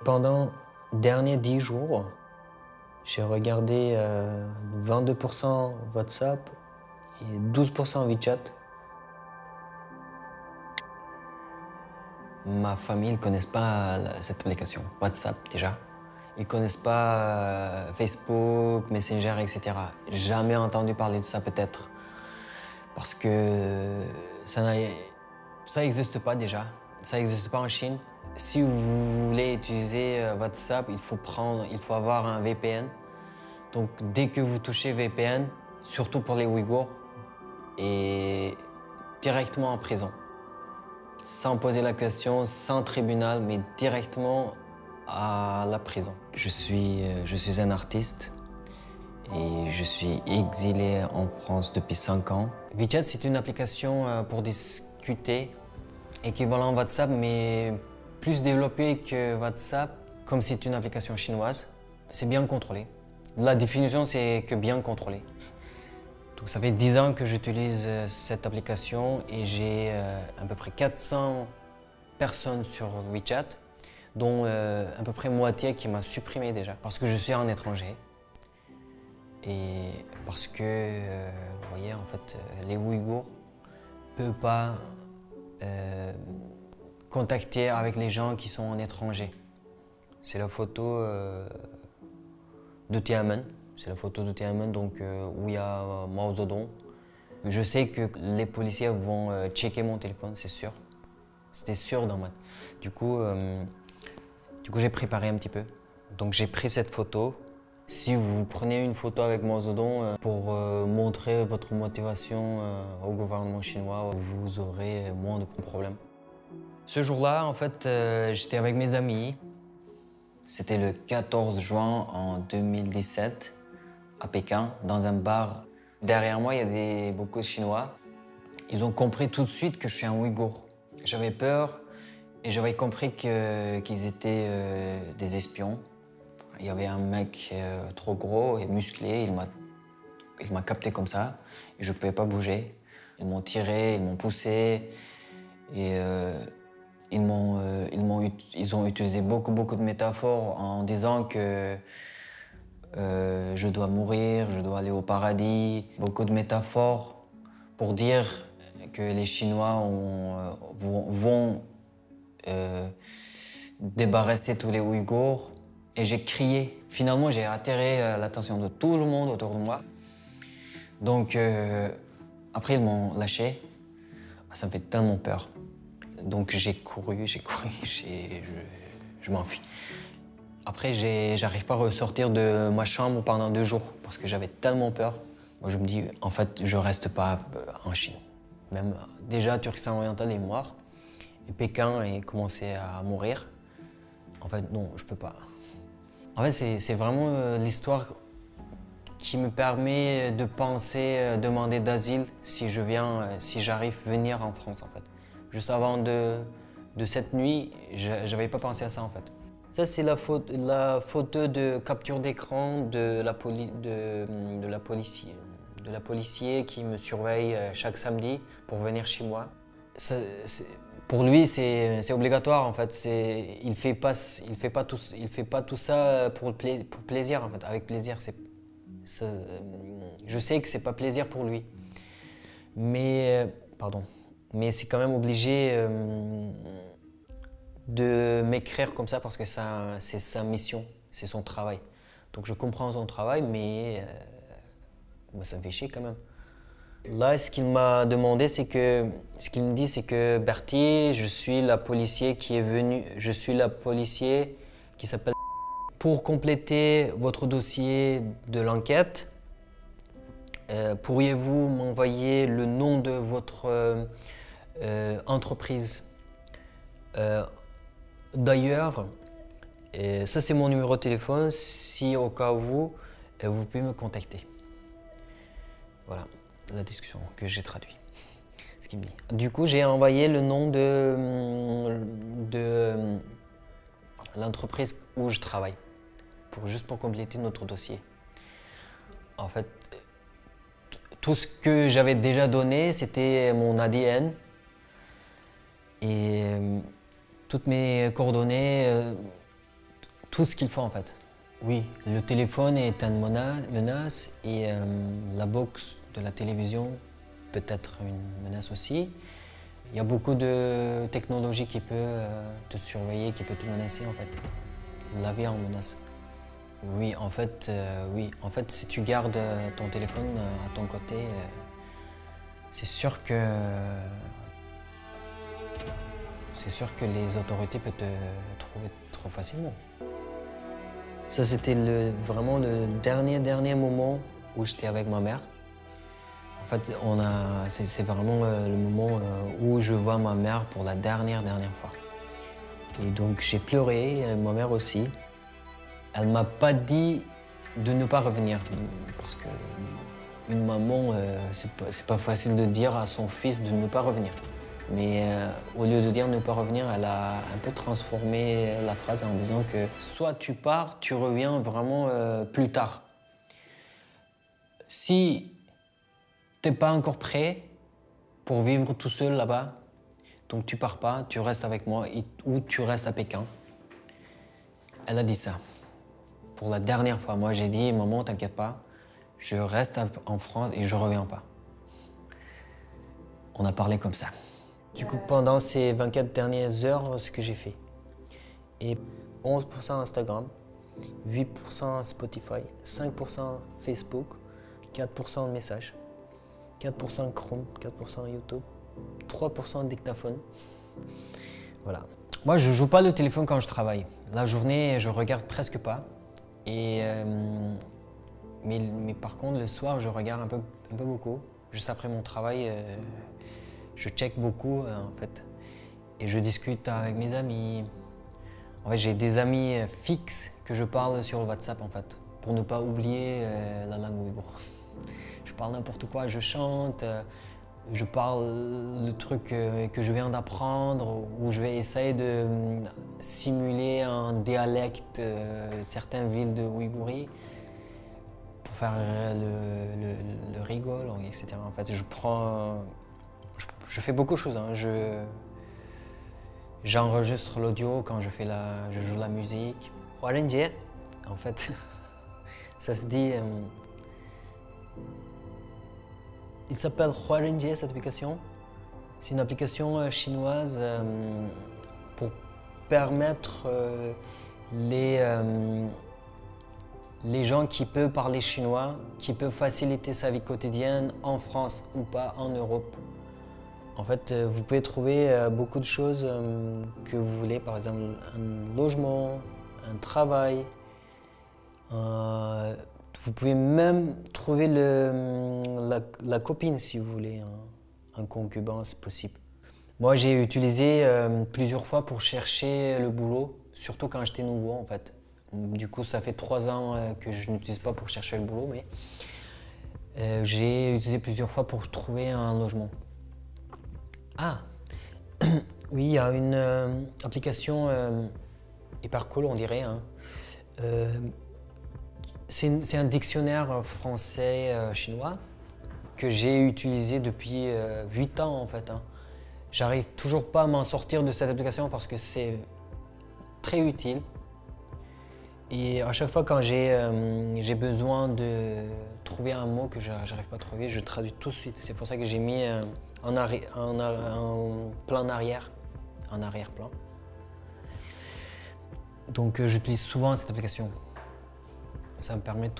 Pendant les derniers 10 jours, j'ai regardé 22% WhatsApp et 12% WeChat. Ma famille ne connaissent pas cette application, WhatsApp déjà. Ils ne connaissent pas Facebook, Messenger, etc. Jamais entendu parler de ça peut-être. Parce que ça n'existe pas déjà. Ça n'existe pas en Chine. Si vous voulez utiliser WhatsApp, il faut avoir un VPN. Donc dès que vous touchez VPN, surtout pour les Ouïghours, et directement en prison. Sans poser la question, sans tribunal, mais directement à la prison. Je suis un artiste et je suis exilé en France depuis 5 ans. WeChat, c'est une application pour discuter, équivalent WhatsApp, mais plus développée que WhatsApp. Comme c'est une application chinoise, c'est bien contrôlé. La définition, c'est que bien contrôlé. Donc ça fait 10 ans que j'utilise cette application et j'ai à peu près 400 personnes sur WeChat, dont à peu près moitié qui m'a supprimé déjà, parce que je suis un étranger. Et parce que, vous voyez, en fait, les Ouïghours ne peuvent pas contacter avec les gens qui sont en étranger. C'est la photo de Tiananmen. C'est la photo de Tiananmen, donc, où il y a Mao Zedong. Je sais que les policiers vont checker mon téléphone, c'est sûr. C'était sûr dans ma... Du coup, j'ai préparé un petit peu. Donc j'ai pris cette photo. Si vous prenez une photo avec Mao Zedong pour montrer votre motivation au gouvernement chinois, vous aurez moins de problèmes. Ce jour-là, en fait, j'étais avec mes amis. C'était le 14 juin en 2017, à Pékin, dans un bar. Derrière moi, il y a beaucoup de Chinois. Ils ont compris tout de suite que je suis un Ouïghour. J'avais peur et j'avais compris qu'ils étaient des espions. Il y avait un mec trop gros et musclé, il m'a capté comme ça et je ne pouvais pas bouger. Ils m'ont tiré, ils m'ont poussé et ils ont utilisé beaucoup de métaphores en disant que je dois mourir, je dois aller au paradis. Beaucoup de métaphores pour dire que les Chinois vont débarrasser tous les Ouïghours. Et j'ai crié. Finalement, j'ai attiré l'attention de tout le monde autour de moi. Donc, après, ils m'ont lâché. Ça me fait tellement peur. Donc, j'ai couru, je m'enfuis. Après, j'arrive pas à ressortir de ma chambre pendant 2 jours parce que j'avais tellement peur. Moi, je me dis, en fait, je reste pas en Chine. Même déjà, Turkestan oriental est mort et Pékin a commencé à mourir. En fait, non, je peux pas. En fait, c'est vraiment l'histoire qui me permet de penser demander d'asile si j'arrive à venir en France, en fait. Juste avant de cette nuit, j'avais pas pensé à ça, en fait. Ça, c'est la photo de capture d'écran de la policier qui me surveille chaque samedi pour venir chez moi. Pour lui, c'est obligatoire en fait. Il fait pas tout ça pour plaisir en fait. Avec plaisir, je sais que c'est pas plaisir pour lui, mais c'est quand même obligé de m'écrire comme ça parce que c'est sa mission, c'est son travail. Donc je comprends son travail, mais moi, ça me fait chier quand même. Là, ce qu'il m'a demandé, ce qu'il me dit, c'est que Bertie, je suis la policier qui est venue, je suis la policier qui s'appelle. Pour compléter votre dossier de l'enquête, pourriez-vous m'envoyer le nom de votre entreprise? D'ailleurs, ça c'est mon numéro de téléphone, si au cas où, vous pouvez me contacter. Voilà la discussion que j'ai traduit. Ce qu'il me dit. Du coup, j'ai envoyé le nom de l'entreprise où je travaille, juste pour compléter notre dossier. En fait, tout ce que j'avais déjà donné, c'était mon ADN et toutes mes coordonnées tout ce qu'il faut en fait. Oui, le téléphone est une menace et la box de la télévision peut être une menace aussi. Il y a beaucoup de technologie qui peut te surveiller, qui peut te menacer en fait. La vie en menace. Oui, en fait, si tu gardes ton téléphone à ton côté, c'est sûr que les autorités peuvent te trouver trop facilement. Ça, c'était vraiment le dernier moment où j'étais avec ma mère. En fait, c'est vraiment le moment où je vois ma mère pour la dernière fois. Et donc, j'ai pleuré, ma mère aussi. Elle m'a pas dit de ne pas revenir, parce que une maman, c'est pas facile de dire à son fils de ne pas revenir. Mais au lieu de dire ne pas revenir, elle a un peu transformé la phrase en disant que soit tu pars, tu reviens vraiment plus tard. Si t'es pas encore prêt pour vivre tout seul là-bas, donc tu pars pas, tu restes avec moi ou tu restes à Pékin. Elle a dit ça. Pour la dernière fois, moi j'ai dit, maman, t'inquiète pas, je reste en France et je reviens pas. On a parlé comme ça. Du coup, pendant ces 24 dernières heures, ce que j'ai fait. Et 11% Instagram, 8% Spotify, 5% Facebook, 4% de messages, 4% Chrome, 4% YouTube, 3% dictaphone. Voilà. Moi, je joue pas le téléphone quand je travaille. La journée, je regarde presque pas. Mais par contre, le soir, je regarde un peu beaucoup. Juste après mon travail, je check beaucoup en fait. Et je discute avec mes amis. En fait, j'ai des amis fixes que je parle sur le WhatsApp en fait, pour ne pas oublier la langue ouïghour. Je parle n'importe quoi, je chante, je parle le truc que je viens d'apprendre, ou je vais essayer de simuler un dialecte certaines villes de Ouïghourie pour faire le rigole, etc. En fait, je fais beaucoup de choses. Hein. J'enregistre l'audio quand je joue la musique. Huarenjie, en fait, ça se dit. Il s'appelle Huarenjie, cette application. C'est une application chinoise pour permettre les gens qui peuvent parler chinois, qui peuvent faciliter sa vie quotidienne en France ou pas en Europe. En fait, vous pouvez trouver beaucoup de choses que vous voulez, par exemple un logement, un travail. Vous pouvez même trouver la copine si vous voulez, un concubin, c'est possible. Moi, j'ai utilisé plusieurs fois pour chercher le boulot, surtout quand j'étais nouveau en fait. Du coup, ça fait 3 ans que je n'utilise pas pour chercher le boulot, mais j'ai utilisé plusieurs fois pour trouver un logement. Ah, oui, il y a une application hyper cool, on dirait. Hein. C'est un dictionnaire français-chinois que j'ai utilisé depuis 8 ans en fait. Hein. J'arrive toujours pas à m'en sortir de cette application parce que c'est très utile. Et à chaque fois quand j'ai besoin de trouver un mot que j'arrive pas à trouver, je traduis tout de suite. C'est pour ça que j'ai mis un plan en arrière-plan. Donc j'utilise souvent cette application. Ça me permet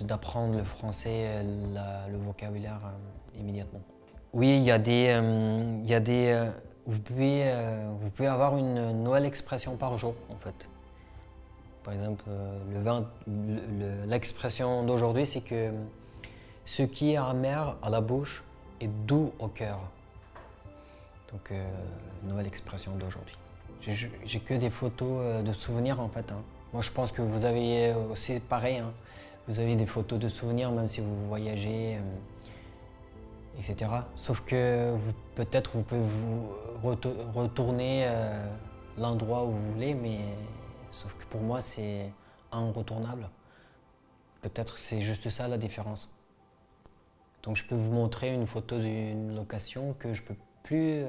d'apprendre le français, le vocabulaire immédiatement. Oui, il y a des vous pouvez avoir une nouvelle expression par jour en fait. Par exemple, l'expression d'aujourd'hui, c'est que ce qui est amer à la bouche est doux au cœur. Donc, nouvelle expression d'aujourd'hui. J'ai que des photos de souvenirs en fait. Hein. Moi, je pense que vous avez aussi pareil. Hein. Vous avez des photos de souvenirs même si vous voyagez, etc. Sauf que peut-être vous pouvez vous retourner l'endroit où vous voulez, mais sauf que pour moi, c'est irretournable. Peut-être c'est juste ça la différence. Donc je peux vous montrer une photo d'une location que je peux plus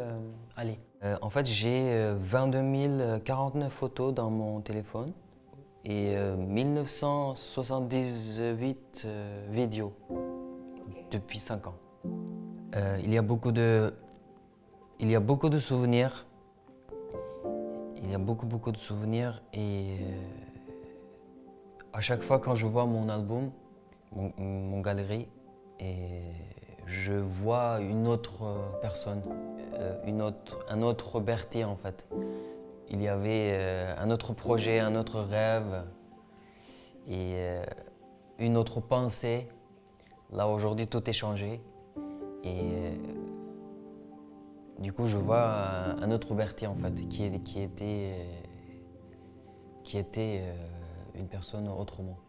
aller. En fait, j'ai 22 049 photos dans mon téléphone et 1978 vidéos depuis 5 ans. Il y a beaucoup de souvenirs. Il y a beaucoup de souvenirs et à chaque fois quand je vois mon album, mon galerie, et je vois une autre personne, un autre Roberti en fait. Il y avait un autre projet, un autre rêve et une autre pensée. Là aujourd'hui tout est changé et du coup je vois un autre Roberti en fait qui était une personne autrement.